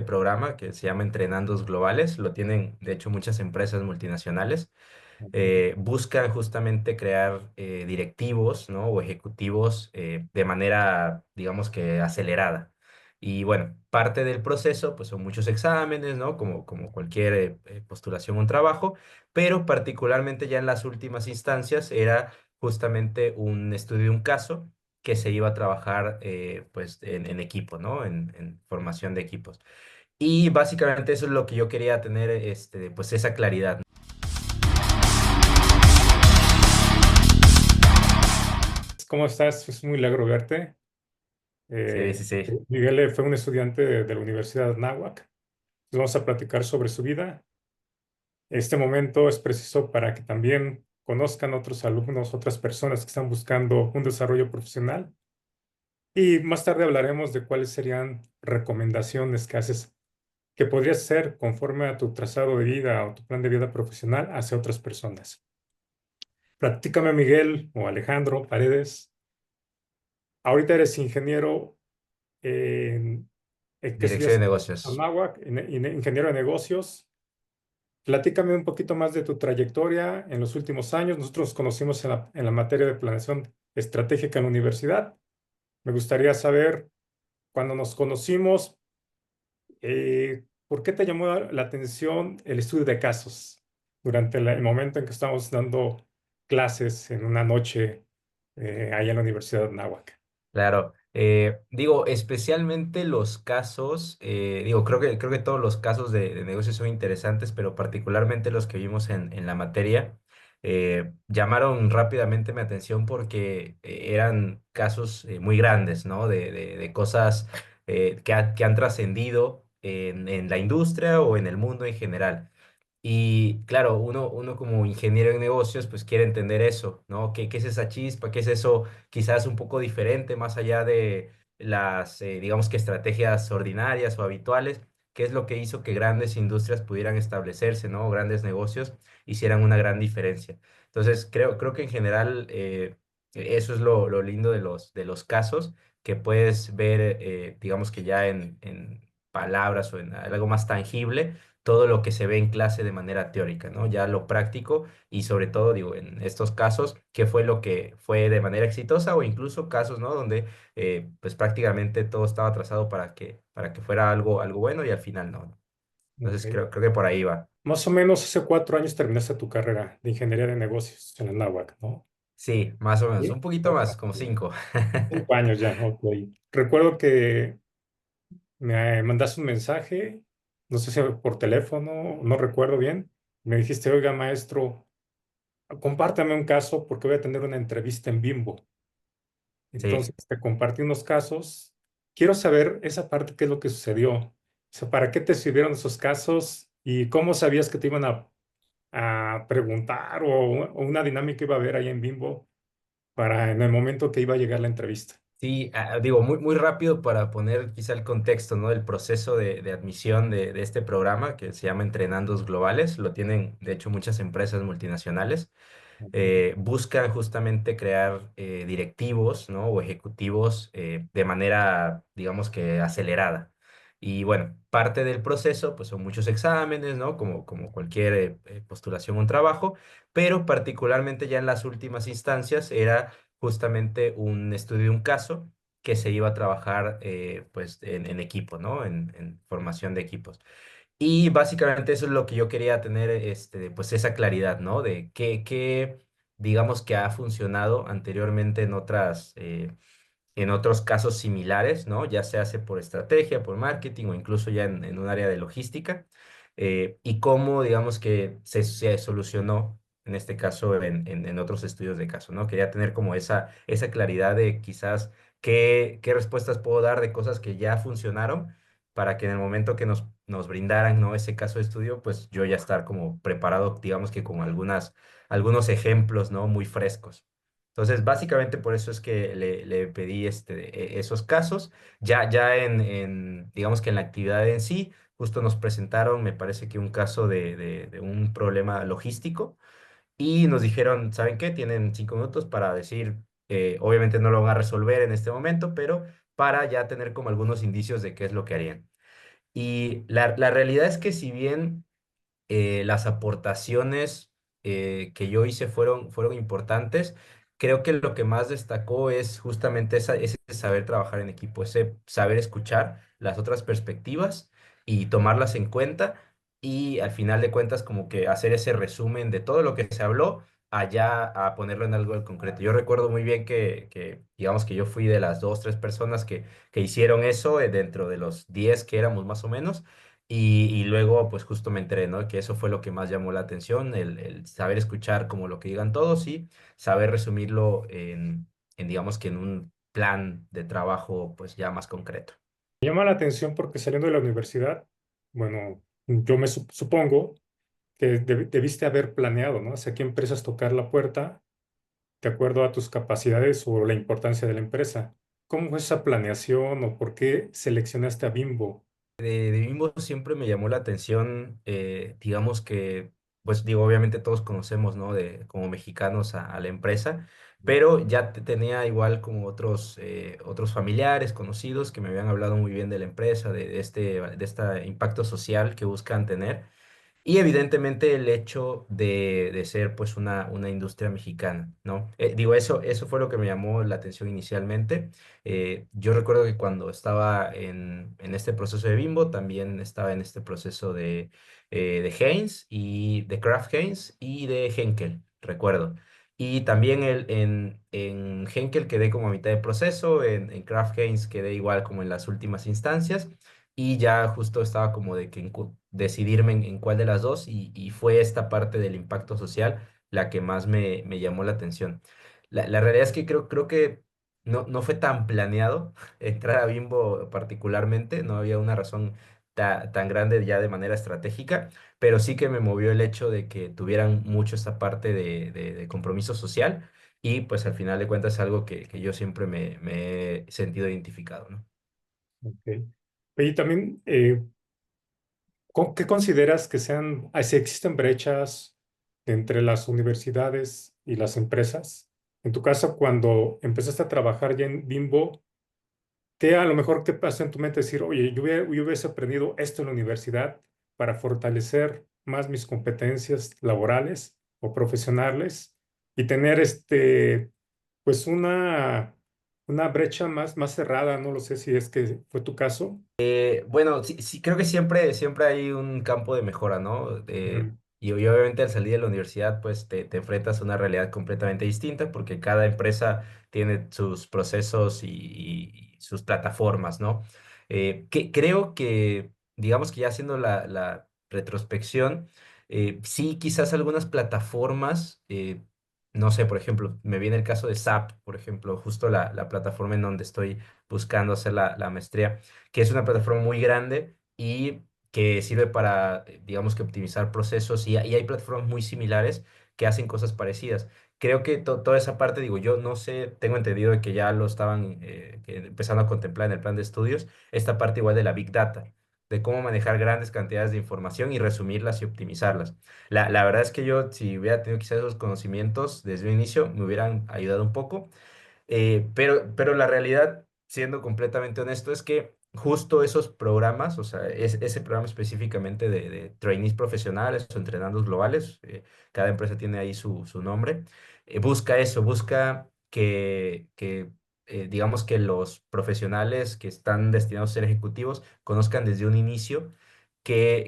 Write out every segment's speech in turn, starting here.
programa que se llama Entrenandos Globales. Lo tienen, de hecho, muchas empresas multinacionales. Buscan justamente crear directivos, ¿no? O ejecutivos de manera, digamos que acelerada. Y bueno, parte del proceso, pues son muchos exámenes, ¿no? Como cualquier postulación a un trabajo, pero particularmente ya en las últimas instancias era justamente un estudio de un caso que se iba a trabajar pues en equipo, ¿no? En formación de equipos. Y básicamente eso es lo que yo quería tener, pues esa claridad. ¿Cómo estás? Es un milagro verte. Sí, Eh, sí, sí. Miguel fue un estudiante de la Universidad de Anáhuac. Vamos a platicar sobre su vida. Este momento es preciso para que también conozcan otros alumnos, otras personas que están buscando un desarrollo profesional. Y más tarde hablaremos de cuáles serían recomendaciones que haces, que podrías hacer conforme a tu trazado de vida o tu plan de vida profesional hacia otras personas. Platícame, Miguel o Alejandro Paredes. Ahorita eres ingeniero que Dirección de estudias en negocios. Anáhuac, ingeniero de negocios. Platícame un poquito más de tu trayectoria en los últimos años. Nosotros nos conocimos en la materia de planeación estratégica en la universidad. Me gustaría saber, cuando nos conocimos, ¿por qué te llamó la atención el estudio de casos durante el momento en que estábamos dando clases en una noche allá en la Universidad de Anáhuac? Claro. Digo, especialmente los casos, digo, creo que todos los casos de negocios son interesantes, pero particularmente los que vimos en la materia, llamaron rápidamente mi atención porque eran casos muy grandes, ¿no? De cosas que han trascendido en la industria o en el mundo en general. Y claro, uno como ingeniero en negocios, pues quiere entender eso, ¿no? ¿Qué es esa chispa? ¿Qué es eso quizás un poco diferente, más allá de las, digamos que estrategias ordinarias o habituales? ¿Qué es lo que hizo que grandes industrias pudieran establecerse, ¿no? Grandes negocios hicieran una gran diferencia. Entonces, creo que en general eso es lo lindo de los casos, que puedes ver, digamos que ya en palabras o en algo más tangible todo lo que se ve en clase de manera teórica, ¿no? Ya lo práctico y sobre todo, digo, en estos casos, qué fue lo que fue de manera exitosa o incluso casos, ¿no? Donde pues prácticamente todo estaba trazado para que fuera algo bueno y al final no, ¿no? Ok. Entonces creo que por ahí va. Más o menos hace 4 años terminaste tu carrera de ingeniería de negocios en la Náhuac, ¿no? Sí, más o menos, Sí. un poquito Ok. más, como 5. 5 años ya, ok. Recuerdo que me mandaste un mensaje, no sé si por teléfono, no recuerdo bien. Me dijiste, oiga, maestro, compártame un caso porque voy a tener una entrevista en Bimbo. Sí. Entonces te compartí unos casos. Quiero saber esa parte, qué es lo que sucedió. O sea, ¿para qué te sirvieron esos casos y cómo sabías que te iban a preguntar o una dinámica iba a haber ahí en Bimbo para en el momento que iba a llegar la entrevista? Sí, digo, muy rápido para poner quizá el contexto, ¿no? El proceso de admisión de este programa que se llama Entrenandos Globales. Lo tienen, de hecho, muchas empresas multinacionales. Buscan justamente crear directivos, ¿no? O ejecutivos de manera, digamos que acelerada. Y bueno, parte del proceso, pues son muchos exámenes, ¿no? Como cualquier postulación a un trabajo, pero particularmente ya en las últimas instancias era justamente un estudio de un caso que se iba a trabajar pues en equipo, ¿no? En formación de equipos. Y básicamente eso es lo que yo quería tener, pues esa claridad, ¿no? De qué digamos que ha funcionado anteriormente en otros casos similares, ¿no? Ya se hace por estrategia, por marketing o incluso ya en un área de logística, y cómo, digamos que se solucionó en este caso en otros estudios de caso, ¿no? Quería tener como esa claridad de quizás qué respuestas puedo dar de cosas que ya funcionaron para que en el momento que nos brindaran, ¿no? Ese caso de estudio, pues yo ya estar como preparado, digamos que con algunos ejemplos, ¿no? Muy frescos. Entonces, básicamente por eso es que le pedí esos casos. Ya digamos que en la actividad en sí, justo nos presentaron, me parece que un caso de un problema logístico y nos dijeron, ¿saben qué? Tienen 5 minutos para decir, obviamente no lo van a resolver en este momento, pero para ya tener como algunos indicios de qué es lo que harían. Y la realidad es que si bien las aportaciones que yo hice fueron importantes. Creo que lo que más destacó es justamente ese saber trabajar en equipo, ese saber escuchar las otras perspectivas y tomarlas en cuenta y al final de cuentas como que hacer ese resumen de todo lo que se habló allá a ponerlo en algo en concreto. Yo recuerdo muy bien digamos que yo fui de las dos, tres personas que hicieron eso dentro de los 10 que éramos más o menos. Y luego, pues justo me enteré, ¿no? Que eso fue lo que más llamó la atención, el saber escuchar como lo que digan todos y saber resumirlo digamos que en un plan de trabajo, pues ya más concreto. Me llama la atención porque saliendo de la universidad, bueno, yo me supongo que debiste haber planeado, ¿no? Hacia qué empresas tocar la puerta de acuerdo a tus capacidades o la importancia de la empresa. ¿Cómo fue esa planeación o por qué seleccionaste a Bimbo? De Bimbo siempre me llamó la atención, digamos que, pues digo, obviamente todos conocemos, ¿no? Como mexicanos a la empresa, pero ya tenía igual como otros familiares, conocidos que me habían hablado muy bien de la empresa, de este impacto social que buscan tener. Y evidentemente el hecho de ser pues una industria mexicana, ¿no? Digo, eso fue lo que me llamó la atención inicialmente. Yo recuerdo que cuando estaba en este proceso de Bimbo, también estaba en este proceso de Heinz y de Kraft Heinz y de Henkel, recuerdo. Y también en Henkel quedé como a mitad de proceso, en Kraft Heinz quedé igual como en las últimas instancias y ya justo estaba como de que decidirme en cuál de las dos y fue esta parte del impacto social la que más me llamó la atención. La realidad es que creo que no fue tan planeado entrar a Bimbo particularmente, no había una razón tan grande ya de manera estratégica, pero sí que me movió el hecho de que tuvieran mucho esta parte de compromiso social y pues al final de cuentas es algo que yo siempre me he sentido identificado, ¿no? Ok. Y también, ¿qué consideras que sean, si existen brechas entre las universidades y las empresas? En tu caso, cuando empezaste a trabajar ya en Bimbo, ¿qué a lo mejor qué pasó en tu mente decir, oye, yo hubiese aprendido esto en la universidad para fortalecer más mis competencias laborales o profesionales y tener pues una brecha más cerrada? No lo sé si es que fue tu caso. Bueno, sí, sí, creo que siempre hay un campo de mejora, ¿no? Ujú. Y obviamente al salir de la universidad, pues te enfrentas a una realidad completamente distinta porque cada empresa tiene sus procesos y sus plataformas, ¿no? Creo que, digamos que ya haciendo la retrospección, sí, quizás algunas plataformas, no sé, por ejemplo, me viene el caso de SAP, por ejemplo, justo la plataforma en donde estoy buscando hacer la maestría que es una plataforma muy grande y que sirve para, digamos que optimizar procesos y hay plataformas muy similares que hacen cosas parecidas. Creo que toda esa parte, digo, yo no sé, tengo entendido de que ya lo estaban empezando a contemplar en el plan de estudios, esta parte igual de la Big Data, de cómo manejar grandes cantidades de información y resumirlas y optimizarlas. La verdad es que yo, si hubiera tenido quizás esos conocimientos desde un inicio, me hubieran ayudado un poco. Pero la realidad, siendo completamente honesto, es que justo esos programas, o sea, ese programa específicamente de trainees profesionales o entrenandos globales, cada empresa tiene ahí su nombre, busca eso, busca digamos que los profesionales que están destinados a ser ejecutivos conozcan desde un inicio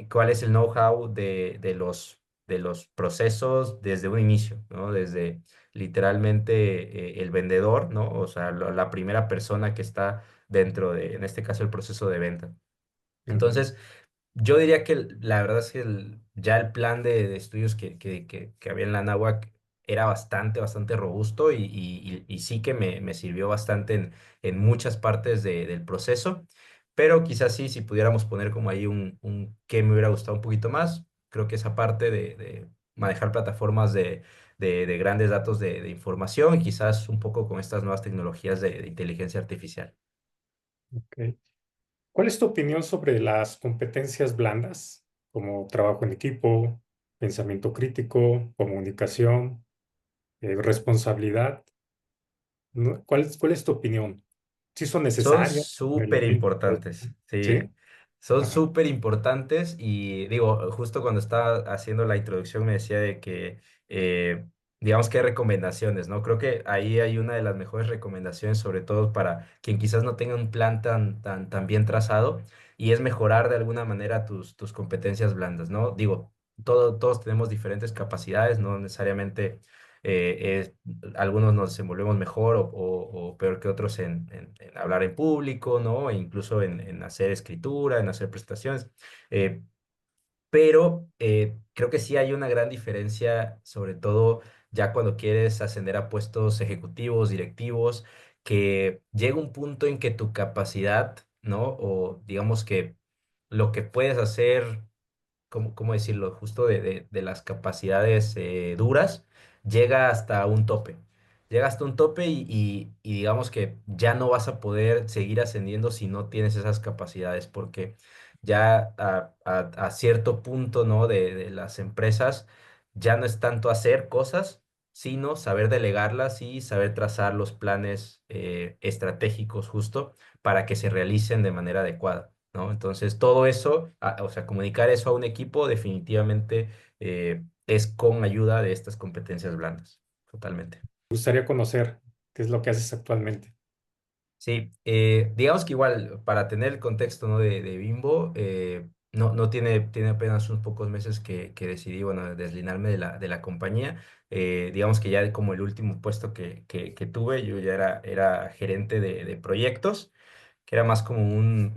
cuál es el know-how de los procesos desde un inicio, ¿no? Desde literalmente el vendedor, ¿no? O sea, la primera persona que está dentro en este caso, el proceso de venta. Ujú. Entonces, yo diría que la verdad es que ya el plan de estudios que había en la náhuac era bastante robusto y sí que me sirvió bastante en muchas partes del proceso, pero quizás sí, si pudiéramos poner como ahí un que me hubiera gustado un poquito más, creo que esa parte de manejar plataformas de grandes datos de información y quizás un poco con estas nuevas tecnologías de inteligencia artificial. Ok. ¿Cuál es tu opinión sobre las competencias blandas, como trabajo en equipo, pensamiento crítico, comunicación, responsabilidad? ¿No? ¿Cuál es tu opinión? ¿Sí son Son necesarias en el súper equipo? importantes, sí. ¿Sí? Son Ajá. súper importantes y digo, justo cuando estaba haciendo la introducción me decía de que, eh, digamos que hay recomendaciones, ¿no? Creo que ahí hay una de las mejores recomendaciones, sobre todo para quien quizás no tenga un plan tan bien trazado, y es mejorar de alguna manera tus competencias blandas, ¿no? Digo, todos tenemos diferentes capacidades, no necesariamente algunos nos desenvolvemos mejor o peor que otros en hablar en público, ¿no? E incluso en hacer escritura, en hacer presentaciones. Eh, pero creo que sí hay una gran diferencia, sobre todo ya cuando quieres ascender a puestos ejecutivos, directivos, que llega un punto en que tu capacidad, ¿no? O digamos que lo que puedes hacer, ¿cómo decirlo? Justo de las capacidades duras, llega hasta un tope. Llega hasta un tope y digamos que ya no vas a poder seguir ascendiendo si no tienes esas capacidades, porque ya a cierto punto, ¿no? De las empresas, ya no es tanto hacer cosas, sino saber delegarlas y saber trazar los planes estratégicos justo para que se realicen de manera adecuada. ¿No? Entonces, todo eso, o sea, comunicar eso a un equipo definitivamente es con ayuda de estas competencias blandas, totalmente. Me gustaría conocer qué es lo que haces actualmente. Sí, digamos que igual, para tener el contexto, ¿no? de Bimbo, no tiene apenas unos pocos meses que decidí, bueno, deslinarme de la compañía. Digamos que ya como el último puesto que tuve, yo ya era gerente de proyectos, que era más como un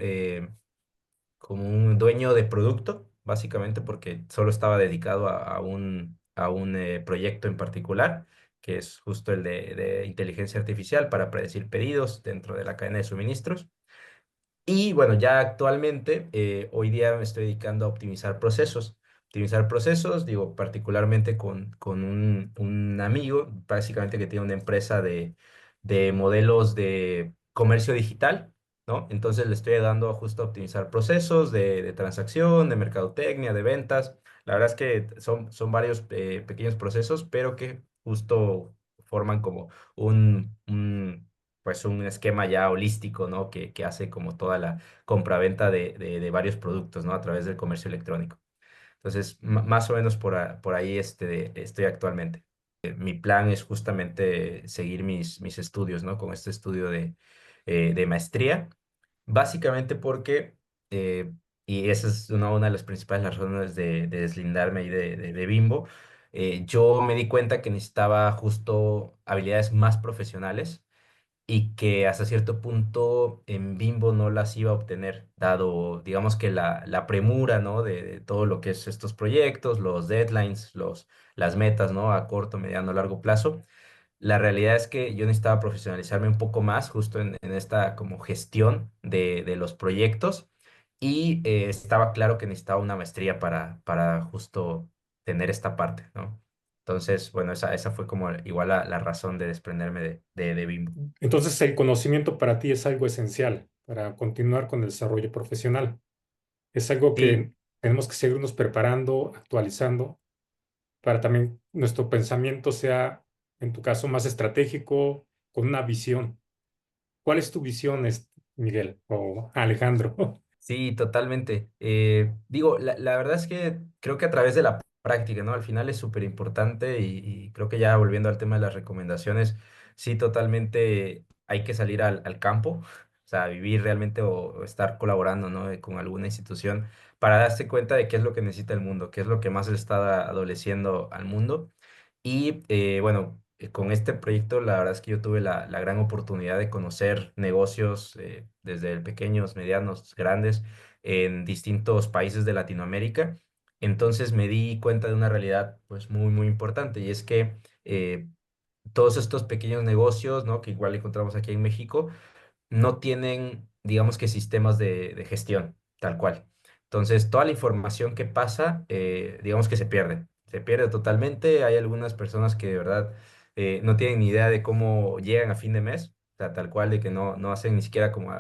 dueño de producto, básicamente, porque solo estaba dedicado a un proyecto en particular, que es justo el de inteligencia artificial para predecir pedidos dentro de la cadena de suministros. Y bueno, ya actualmente, hoy día me estoy dedicando a optimizar procesos. Optimizar procesos, digo, particularmente con un amigo, básicamente que tiene una empresa de modelos de comercio digital, ¿no? Entonces le estoy dando justo a optimizar procesos de transacción, de mercadotecnia, de ventas. La verdad es que son varios pequeños procesos, pero que justo forman como pues un esquema ya holístico, ¿no? Que hace como toda la compraventa de varios productos, ¿no? A través del comercio electrónico. Entonces, más o menos por ahí estoy actualmente. Mi plan es justamente seguir mis estudios, ¿no? Con este estudio de maestría, básicamente porque, eh, y esa es una de las principales razones de deslindarme ahí de Bimbo, yo me di cuenta que necesitaba justo habilidades más profesionales y que hasta cierto punto en Bimbo no las iba a obtener, dado, digamos que la premura, ¿no? De todo lo que es estos proyectos, los deadlines, las metas, ¿no? A corto, mediano, largo plazo. La realidad es que yo necesitaba profesionalizarme un poco más justo en esta como gestión de los proyectos y estaba claro que necesitaba una maestría para justo tener esta parte, ¿no? Entonces, bueno, esa fue como igual la razón de desprenderme de Bimbo. Entonces, el conocimiento para ti es algo esencial para continuar con el desarrollo profesional. Es algo Sí, que tenemos que seguirnos preparando, actualizando, para también nuestro pensamiento sea, en tu caso, más estratégico, con una visión. ¿Cuál es tu visión, Miguel o Alejandro? sí, totalmente. Digo, la verdad es que creo que a través de la práctica, ¿no? Al final es súper importante y creo que ya volviendo al tema de las recomendaciones, sí, totalmente hay que salir al campo, o sea, vivir realmente o estar colaborando, ¿no? Con alguna institución para darse cuenta de qué es lo que necesita el mundo, qué es lo que más le está adoleciendo al mundo. Y bueno, con este proyecto la verdad es que yo tuve la gran oportunidad de conocer negocios desde pequeños, medianos, grandes, en distintos países de Latinoamérica. Entonces me di cuenta de una realidad pues muy importante, y es que todos estos pequeños negocios, ¿no? Que igual encontramos aquí en México, no tienen, digamos que, sistemas de gestión, tal cual. Entonces, toda la información que pasa, digamos que se pierde totalmente. Hay algunas personas que de verdad no tienen ni idea de cómo llegan a fin de mes, o sea, tal cual, de que no hacen ni siquiera como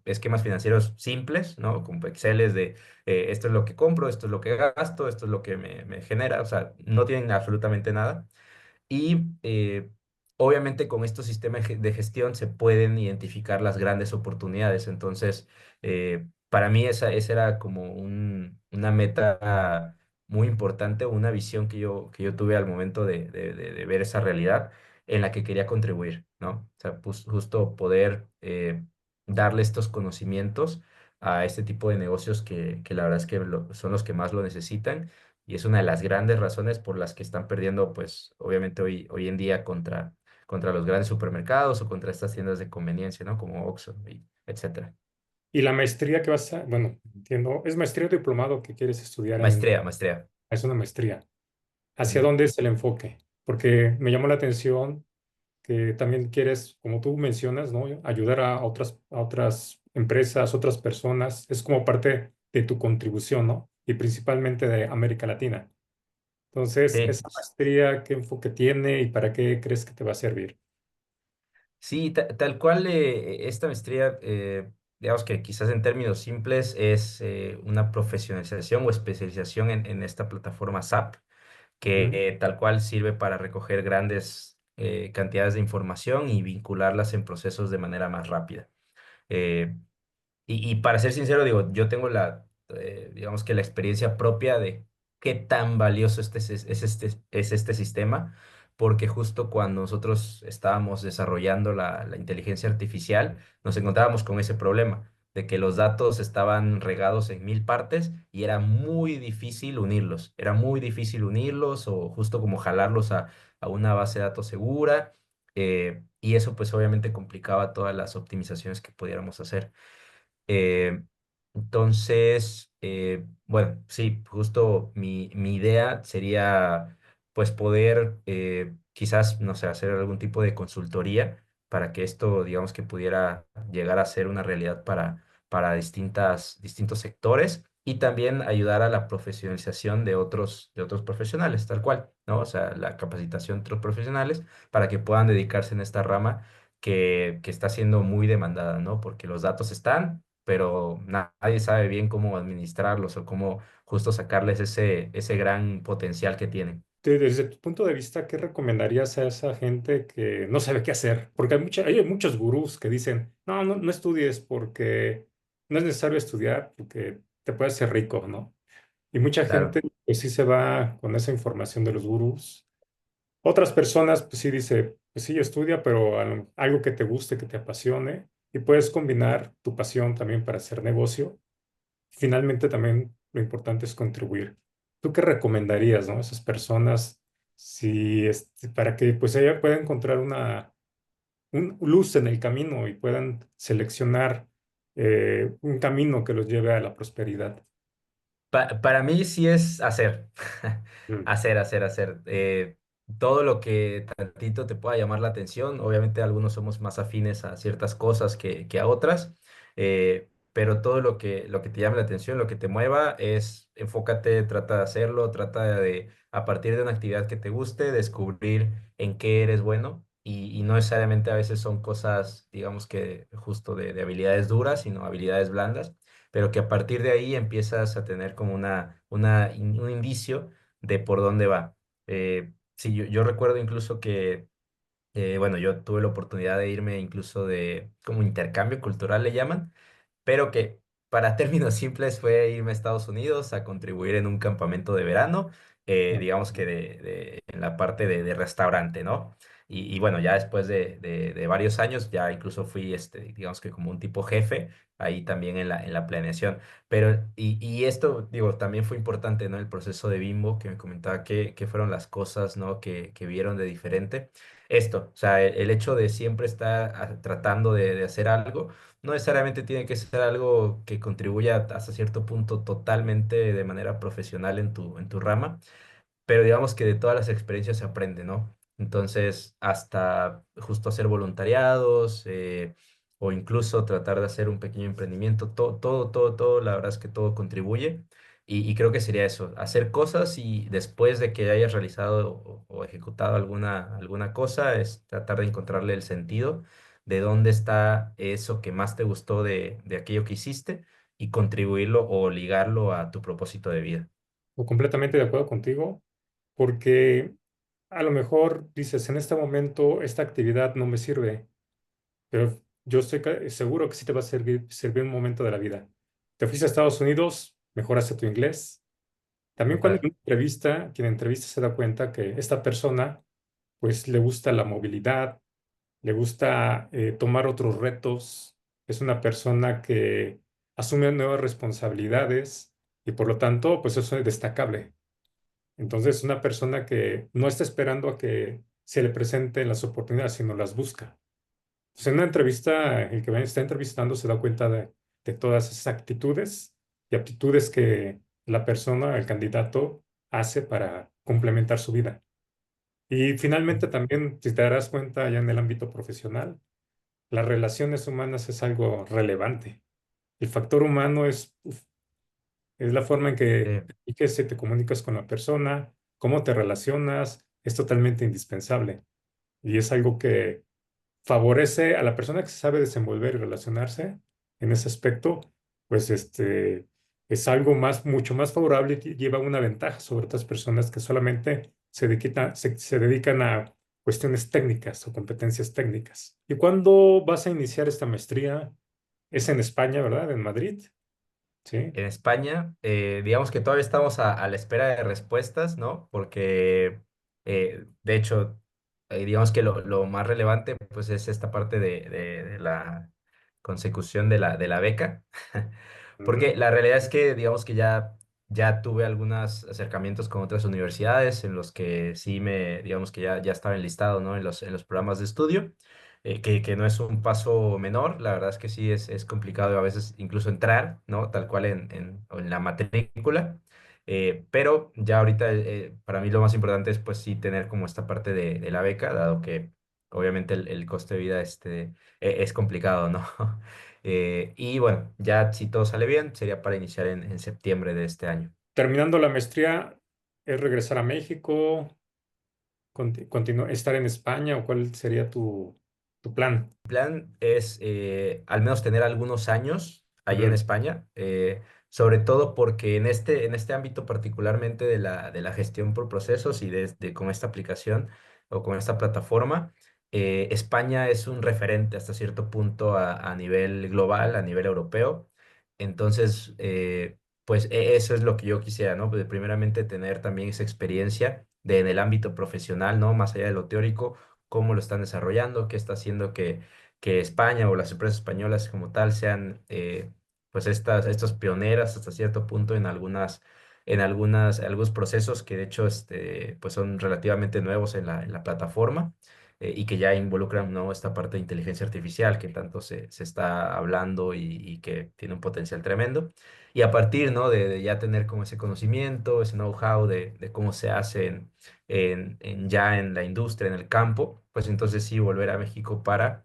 esquemas financieros simples, ¿no? Como Exceles de esto es lo que compro, esto es lo que gasto, esto es lo que me genera, o sea, no tienen absolutamente nada. Y obviamente con estos sistemas de gestión se pueden identificar las grandes oportunidades. Entonces, para mí esa era como una meta muy importante, una visión que yo tuve al momento de ver esa realidad en la que quería contribuir, ¿no? O sea, justo poder darle estos conocimientos a este tipo de negocios que la verdad es que son los que más lo necesitan y es una de las grandes razones por las que están perdiendo, pues, obviamente hoy en día contra los grandes supermercados o contra estas tiendas de conveniencia, ¿no? Como Oxxo y etcétera. Y la maestría que vas a, bueno, entiendo, ¿es maestría o diplomado que quieres estudiar en, Maestría, maestría. es una maestría? ¿Hacia Ujú. dónde es el enfoque? Porque me llamó la atención que también quieres, como tú mencionas, ¿no? Ayudar a otras empresas, otras personas. Es como parte de tu contribución, ¿no? Y principalmente de América Latina. Entonces, Sí, esa maestría, ¿qué enfoque tiene y para qué crees que te va a servir? sí, tal cual esta maestría, digamos que quizás en términos simples es una profesionalización o especialización en esta plataforma SAP, que Ujú. tal cual sirve para recoger grandes cantidades de información y vincularlas en procesos de manera más rápida. Eh, y para ser sincero, digo, yo tengo digamos que la experiencia propia de qué tan valioso es este sistema, porque justo cuando nosotros estábamos desarrollando la inteligencia artificial, nos encontrábamos con ese problema de que los datos estaban regados en mil partes y era muy difícil unirlos. Era muy difícil unirlos o justo como jalarlos a una base de datos segura. Y eso pues obviamente complicaba todas las optimizaciones que pudiéramos hacer. Eh, bueno, sí, justo mi idea sería pues poder quizás, no sé, hacer algún tipo de consultoría para que esto, digamos que pudiera llegar a ser una realidad para distintos sectores y también ayudar a la profesionalización de otros profesionales, tal cual, ¿no? O sea, la capacitación de otros profesionales para que puedan dedicarse en esta rama que está siendo muy demandada, ¿no? Porque los datos están, pero nadie sabe bien cómo administrarlos o cómo justo sacarles ese gran potencial que tienen. Desde tu punto de vista, ¿qué recomendarías a esa gente que no sabe qué hacer? Porque hay muchos gurús que dicen, no estudies porque no es necesario estudiar porque te puedes ser rico, ¿no? Y mucha gente Claro. pues sí se va con esa información de los gurús. Otras personas pues sí dice, pues sí, estudia, pero algo que te guste, que te apasione y puedes combinar tu pasión también para hacer negocio. Finalmente también lo importante es contribuir. ¿Tú qué recomendarías, no? A esas personas, si para que pues ella pueda encontrar un luz en el camino y puedan seleccionar un camino que los lleve a la prosperidad. Para mí sí es hacer, Mm. hacer. Todo lo que tantito te pueda llamar la atención, obviamente algunos somos más afines a ciertas cosas que a otras, pero todo lo que te llame la atención, lo que te mueva, enfócate, trata de hacerlo, trata de, a partir de una actividad que te guste, descubrir en qué eres bueno. Y no necesariamente a veces son cosas, digamos que justo de habilidades duras, sino habilidades blandas pero que a partir de ahí empiezas a tener como un indicio de por dónde va. Sí, yo recuerdo incluso que, bueno, yo tuve la oportunidad de irme incluso de como intercambio cultural le llaman, pero que para términos simples fue irme a Estados Unidos a contribuir en un campamento de verano, digamos que en la parte de restaurante, ¿no? Y bueno, ya después de varios años, ya incluso fui, digamos que como un tipo jefe, ahí también en la planeación. Pero, y esto, digo, también fue importante, ¿no? El proceso de Bimbo, que me comentaba qué fueron las cosas, ¿no? Que vieron de diferente. Esto, o sea, el hecho de siempre estar tratando de hacer algo no necesariamente tiene que ser algo que contribuya hasta cierto punto totalmente de manera profesional en en tu rama, pero digamos que de todas las experiencias se aprende, ¿no? Entonces, hasta justo hacer voluntariados o incluso tratar de hacer un pequeño emprendimiento, todo, la verdad es que todo contribuye. Y creo que sería eso, hacer cosas y después de que hayas realizado o ejecutado alguna cosa, es tratar de encontrarle el sentido de dónde está eso que más te gustó de aquello que hiciste y contribuirlo o ligarlo a tu propósito de vida. O completamente de acuerdo contigo, porque a lo mejor dices, en este momento esta actividad no me sirve, pero yo estoy seguro que sí te va a servir un momento de la vida. Te fuiste a Estados Unidos, mejoraste tu inglés. También cuando en Total. una entrevista, quien entrevista se da cuenta que esta persona, pues le gusta la movilidad, le gusta tomar otros retos, es una persona que asume nuevas responsabilidades y por lo tanto, pues eso es destacable. Entonces, una persona que no está esperando a que se le presenten las oportunidades, sino las busca. Entonces, en una entrevista, el que está entrevistando se da cuenta de todas esas actitudes y aptitudes que la persona, el candidato, hace para complementar su vida. Y finalmente también, si te darás cuenta ya en el ámbito profesional, las relaciones humanas es algo relevante. El factor humano es la forma en Sí. que se te comunicas con la persona, cómo te relacionas, es totalmente indispensable. Y es algo que favorece a la persona que se sabe desenvolver y relacionarse en ese aspecto, pues es algo más, mucho más favorable y lleva una ventaja sobre otras personas que solamente se dedican a cuestiones técnicas o competencias técnicas. ¿Y cuándo vas a iniciar esta maestría? Es en España, ¿verdad? En Madrid, ¿sí? En España, digamos que todavía estamos a la espera de respuestas, ¿no? Porque, de hecho, digamos que lo más relevante, pues, es esta parte de la consecución de la beca. Mm. Porque la realidad es que, digamos que ya tuve algunos acercamientos con otras universidades en los que sí digamos que ya estaba enlistado, ¿no? En los programas de estudio, que no es un paso menor, la verdad es que sí es complicado a veces incluso entrar, ¿no? Tal cual en la matrícula. Pero ya ahorita para mí lo más importante es pues sí tener como esta parte de la beca, dado que obviamente el coste de vida es complicado, ¿no? Y bueno, ya si todo sale bien, sería para iniciar en septiembre de este año. Terminando la maestría, ¿es regresar a México, estar en España o cuál sería tu plan? Plan es al menos tener algunos años allá en Mm. España, sobre todo porque en este ámbito particularmente de la gestión por procesos y con esta aplicación o con esta plataforma, España es un referente hasta cierto punto a nivel global, a nivel europeo. Entonces, pues eso es lo que yo quisiera, ¿no? Pues, primeramente tener también esa experiencia en el ámbito profesional, ¿no? Más allá de lo teórico, cómo lo están desarrollando, qué está haciendo que España o las empresas españolas como tal sean pues estas pioneras hasta cierto punto algunos procesos que de hecho pues son relativamente nuevos en la plataforma y que ya involucran, ¿no? Esta parte de inteligencia artificial que tanto se está hablando y que tiene un potencial tremendo. Y a partir, ¿no? De ya tener como ese conocimiento, ese know-how de cómo se hace ya en la industria, en el campo, pues entonces sí volver a México para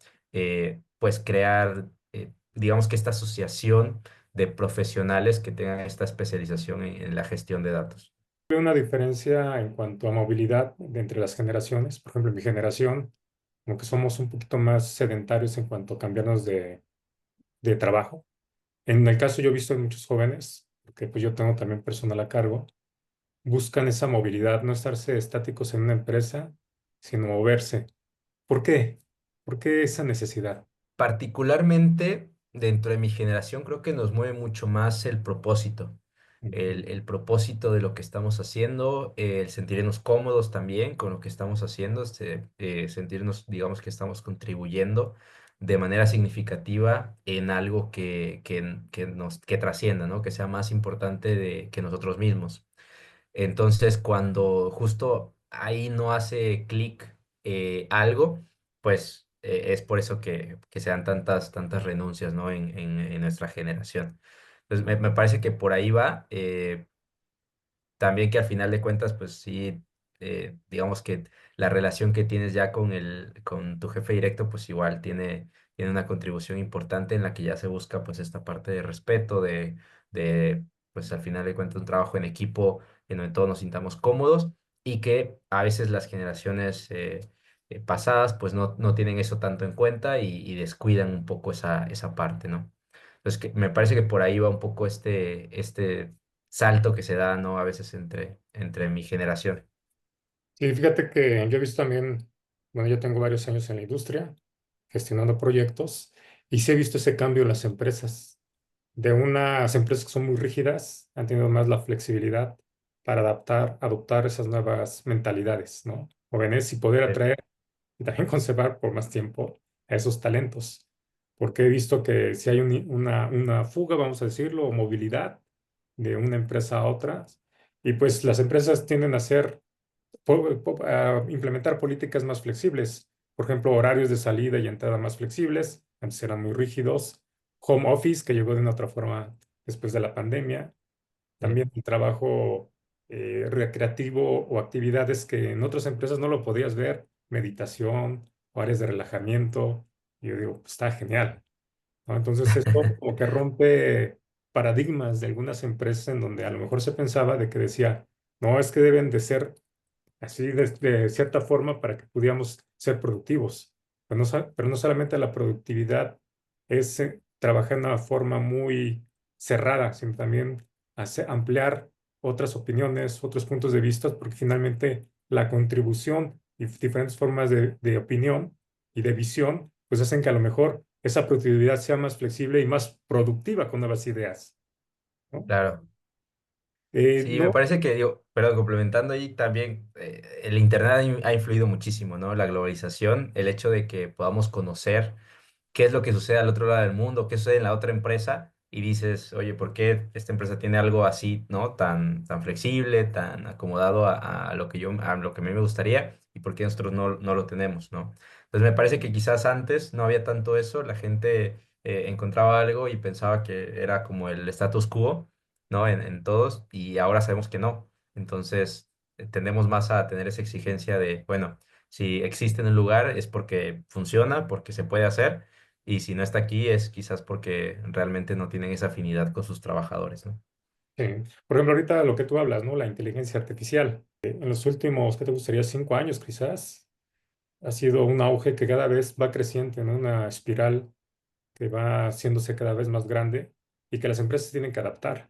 pues crear, digamos que esta asociación de profesionales que tengan esta especialización en la gestión de datos. Veo una diferencia en cuanto a movilidad entre las generaciones. Por ejemplo, en mi generación, como que somos un poquito más sedentarios en cuanto a cambiarnos de trabajo. En el caso yo he visto en muchos jóvenes, porque pues yo tengo también personal a cargo, buscan esa movilidad, no estarse estáticos en una empresa, sino moverse. ¿Por qué? ¿Por qué esa necesidad? Particularmente dentro de mi generación creo que nos mueve mucho más el propósito, Ujú. el propósito de lo que estamos haciendo, el sentirnos cómodos también con lo que estamos haciendo, sentirnos, digamos, que estamos contribuyendo de manera significativa en algo que trascienda, ¿no? Que sea más importante que nosotros mismos. Entonces, cuando justo ahí no hace clic algo, pues es por eso que se dan tantas renuncias, ¿no? En nuestra generación. Entonces, me parece que por ahí va. También que al final de cuentas, pues sí, digamos que la relación que tienes ya con tu jefe directo, pues igual tiene una contribución importante en la que ya se busca pues esta parte de respeto, pues al final de cuentas un trabajo en equipo en donde todos nos sintamos cómodos y que a veces las generaciones pasadas pues no tienen eso tanto en cuenta y descuidan un poco esa parte, ¿no? Entonces, me parece que por ahí va un poco este salto que se da, ¿no? A veces entre mi generación. Sí, fíjate que yo he visto también, bueno, yo tengo varios años en la industria, gestionando proyectos, y sí he visto ese cambio en las empresas. de unas empresas que son muy rígidas, han tenido más la flexibilidad para adoptar esas nuevas mentalidades, ¿no? Jóvenes y poder Sí, atraer y también conservar por más tiempo a esos talentos. Porque he visto que si hay una fuga, vamos a decirlo, o movilidad de una empresa a otra, y pues las empresas tienden a a implementar políticas más flexibles. Por ejemplo, horarios de salida y entrada más flexibles, antes eran muy rígidos. Home office, que llegó de una otra forma después de la pandemia. sí. También el trabajo recreativo o actividades que en otras empresas no lo podías ver, meditación o áreas de relajamiento. Y yo digo, pues está genial, ¿no? Entonces esto como que rompe paradigmas de algunas empresas en donde a lo mejor se pensaba de que decía, no, es que deben de ser así de cierta forma para que pudiéramos ser productivos. Pero no solamente la productividad es trabajar de una forma muy cerrada, sino también ampliar otras opiniones, otros puntos de vista, porque finalmente la contribución y diferentes formas de opinión y de visión, pues hacen que a lo mejor esa productividad sea más flexible y más productiva con nuevas ideas, ¿no? Claro. Sí, me No, parece que, digo, perdón, complementando ahí también, el Internet ha influido muchísimo, ¿no? La globalización, el hecho de que podamos conocer qué es lo que sucede al otro lado del mundo, qué sucede en la otra empresa, y dices, oye, ¿por qué esta empresa tiene algo así, ¿no? Tan flexible, tan acomodado a lo que a lo que a mí me gustaría, y por qué nosotros no lo tenemos, ¿no? Entonces me parece que quizás antes no había tanto eso, la gente encontraba algo y pensaba que era como el status quo, ¿no? En todos, y ahora sabemos que no. Entonces tendemos más a tener esa exigencia de, bueno, si existe en un lugar es porque funciona, porque se puede hacer, y si no está aquí es quizás porque realmente no tienen esa afinidad con sus trabajadores, ¿no? Por ejemplo, ahorita lo que tú hablas, ¿no? La inteligencia artificial. En los últimos, ¿qué te gustaría? 5 años quizás, ha sido un auge que cada vez va creciendo en una espiral que va haciéndose cada vez más grande y que las empresas tienen que adaptar.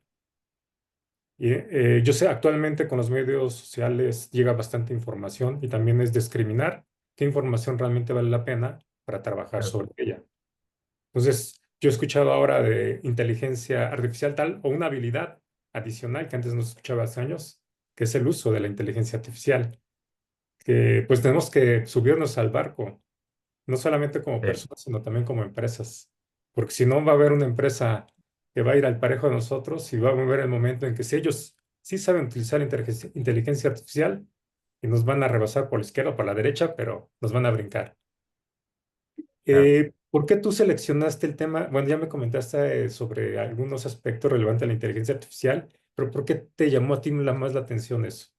Y yo sé, actualmente con los medios sociales llega bastante información y también es discriminar qué información realmente vale la pena para trabajar Claro. sobre ella. Entonces, yo he escuchado ahora de inteligencia artificial tal o una habilidad adicional que antes no se escuchaba hace años, que es el uso de la inteligencia artificial, que pues tenemos que subirnos al barco, no solamente como Sí, personas, sino también como empresas, porque si no va a haber una empresa que va a ir al parejo de nosotros y va a haber el momento en que si ellos sí saben utilizar inteligencia artificial y nos van a rebasar por la izquierda o por la derecha, pero nos van a brincar. claro. ¿Por qué tú seleccionaste el tema? Bueno, ya me comentaste sobre algunos aspectos relevantes de la inteligencia artificial, pero ¿por qué te llamó a ti más la atención eso?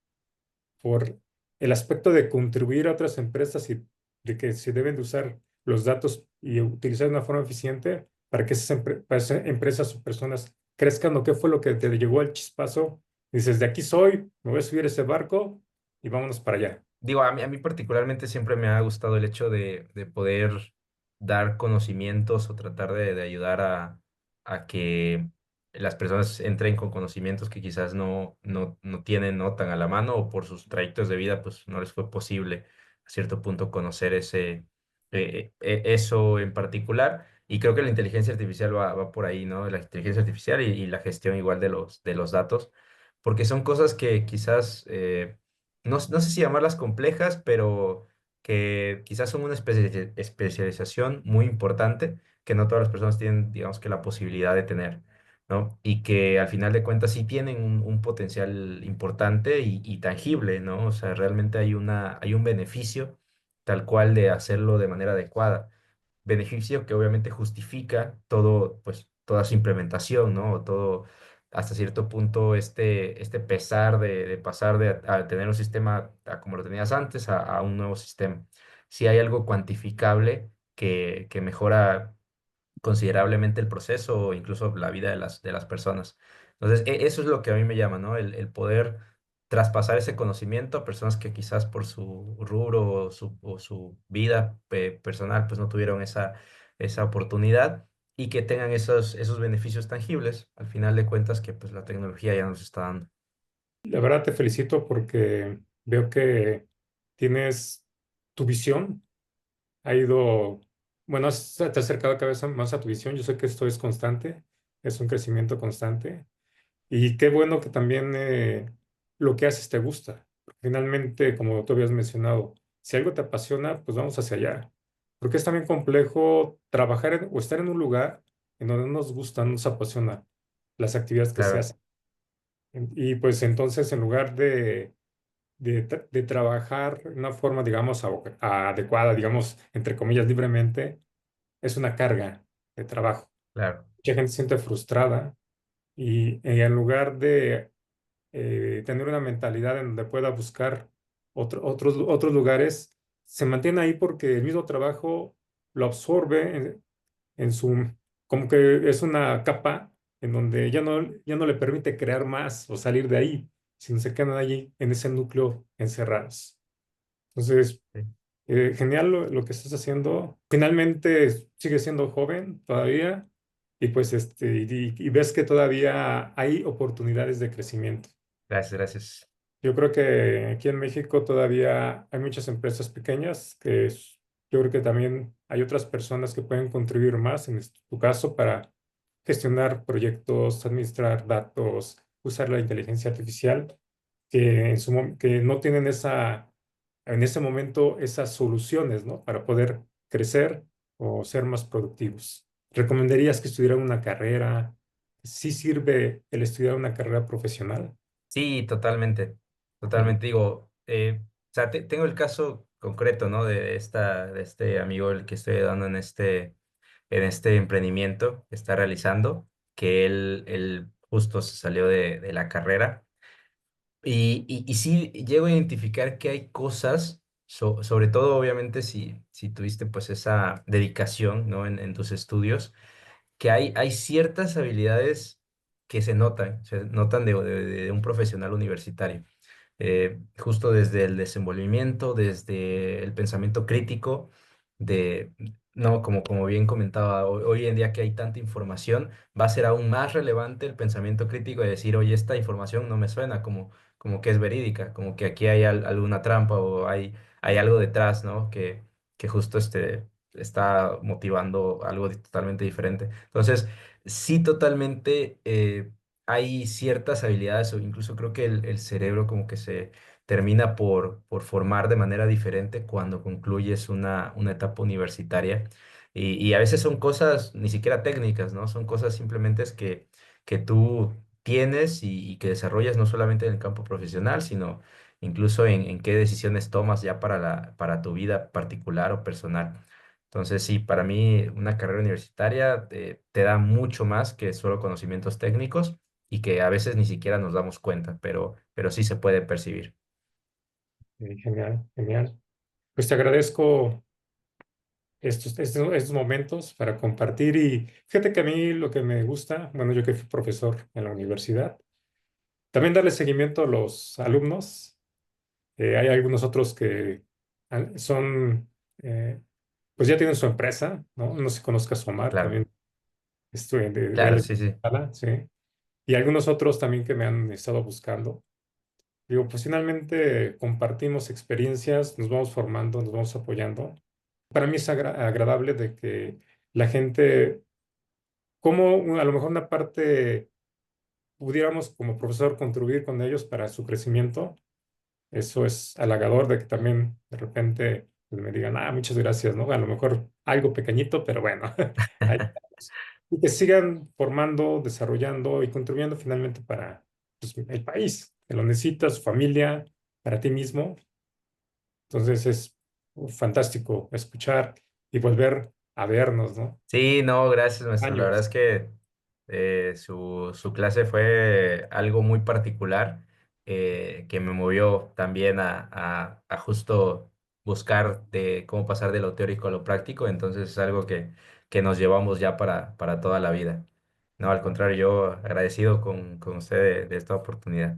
¿Por el aspecto de contribuir a otras empresas y de que se deben de usar los datos y utilizar de una forma eficiente para que para esas empresas o personas crezcan? ¿O qué fue lo que te llegó al chispazo? Dices, de aquí soy, me voy a subir a ese barco y vámonos para allá. Digo, a mí particularmente siempre me ha gustado el hecho de poder dar conocimientos o tratar de ayudar a que las personas entren con conocimientos que quizás no tienen, ¿no? Tan a la mano, o por sus trayectos de vida, pues no les fue posible a cierto punto conocer eso en particular. Y creo que la inteligencia artificial va por ahí, ¿no? La inteligencia artificial y la gestión igual de los datos, porque son cosas que quizás no sé si llamarlas complejas, pero que quizás son una especialización muy importante que no todas las personas tienen, digamos que la posibilidad de tener, ¿no? Y que al final de cuentas sí tienen un potencial importante y tangible, ¿no? O sea, realmente hay un beneficio tal cual de hacerlo de manera adecuada. Beneficio que obviamente justifica todo, pues, toda su implementación, ¿no? O todo, hasta cierto punto, este pesar de pasar a tener un sistema como lo tenías antes a un nuevo sistema. Si hay algo cuantificable que mejora considerablemente el proceso o incluso la vida de las personas. Entonces, eso es lo que a mí me llama, ¿no? El poder traspasar ese conocimiento a personas que quizás por su rubro o su vida personal, pues no tuvieron esa oportunidad, y que tengan esos beneficios tangibles, al final de cuentas, que pues la tecnología ya nos está dando. La verdad te felicito porque veo que tienes tu visión, ha ido, bueno, te has acercado cada vez más a tu visión. Yo sé que esto es constante, es un crecimiento constante. Y qué bueno que también lo que haces te gusta. Finalmente, como tú habías mencionado, si algo te apasiona, pues vamos hacia allá. Porque es también complejo trabajar o estar en un lugar en donde no nos gusta, no nos apasiona las actividades que se Claro, hacen. Y pues entonces, en lugar de trabajar de una forma, digamos, adecuada, digamos, entre comillas, libremente, es una carga de trabajo. claro, Mucha gente se siente frustrada y en lugar de tener una mentalidad en donde pueda buscar otros lugares, se mantiene ahí porque el mismo trabajo lo absorbe en su, como que es una capa en donde ya no le permite crear más o salir de ahí, sino se quedan allí en ese núcleo encerrados. Entonces, sí. genial lo que estás haciendo. Finalmente sigues siendo joven todavía y pues y ves que todavía hay oportunidades de crecimiento. Gracias, gracias. Yo creo que aquí en México todavía hay muchas empresas pequeñas yo creo que también hay otras personas que pueden contribuir más, en tu caso, para gestionar proyectos, administrar datos, usar la inteligencia artificial, que no tienen en ese momento esas soluciones, ¿no? Para poder crecer o ser más productivos. ¿Recomendarías que estudiaran una carrera? ¿Sí sirve el estudiar una carrera profesional? Sí, totalmente, Ujú. totalmente. Digo, o sea, tengo el caso concreto, ¿no? De este amigo el que estoy dando en este emprendimiento que está realizando, que él justo se salió de la carrera. Y sí llego a identificar que hay cosas, sobre todo obviamente si tuviste pues esa dedicación, ¿no? En tus estudios, que hay ciertas habilidades que se notan de un profesional universitario. Justo desde el desenvolvimiento, desde el pensamiento crítico, de, no, como bien comentaba, hoy en día que hay tanta información, va a ser aún más relevante el pensamiento crítico de decir, oye, esta información no me suena como que es verídica, como que aquí hay alguna trampa o hay algo detrás, ¿no? Que justo está motivando algo totalmente diferente. Entonces, sí, totalmente. Hay ciertas habilidades o incluso creo que el cerebro como que se termina por formar de manera diferente cuando concluyes una etapa universitaria. Y a veces son cosas ni siquiera técnicas, ¿no? Son cosas simplemente es que tú tienes y que desarrollas no solamente en el campo profesional, sino incluso en qué decisiones tomas ya para tu vida particular o personal. Entonces, sí, para mí una carrera universitaria te da mucho más que solo conocimientos técnicos y que a veces ni siquiera nos damos cuenta, pero sí se puede percibir. Genial, genial. Pues te agradezco estos momentos para compartir y fíjate que a mí lo que me gusta, bueno, yo que fui profesor en la universidad, también darle seguimiento a los alumnos. Hay algunos otros que son, pues ya tienen su empresa, ¿no? No sé si conozcas a Omar, Claro, también estoy de él claro, es de sí, sí. Guatemala, sí. Y algunos otros también que me han estado buscando. Digo, pues finalmente compartimos experiencias, nos vamos formando, nos vamos apoyando. Para mí es agradable de que la gente, como a lo mejor una parte pudiéramos como profesor contribuir con ellos para su crecimiento. Eso es halagador de que también de repente pues, me digan, muchas gracias, ¿no? A lo mejor algo pequeñito, pero bueno, ahí estamos. Y que sigan formando, desarrollando y contribuyendo finalmente para pues, el país, que lo necesita, su familia, para ti mismo. Entonces es fantástico escuchar y volver a vernos, ¿no? Sí, no, gracias, maestro. La verdad Años. es que su clase fue algo muy particular que me movió también a justo buscar de cómo pasar de lo teórico a lo práctico. Entonces es algo que nos llevamos ya para toda la vida. No, al contrario, yo agradecido con usted de esta oportunidad.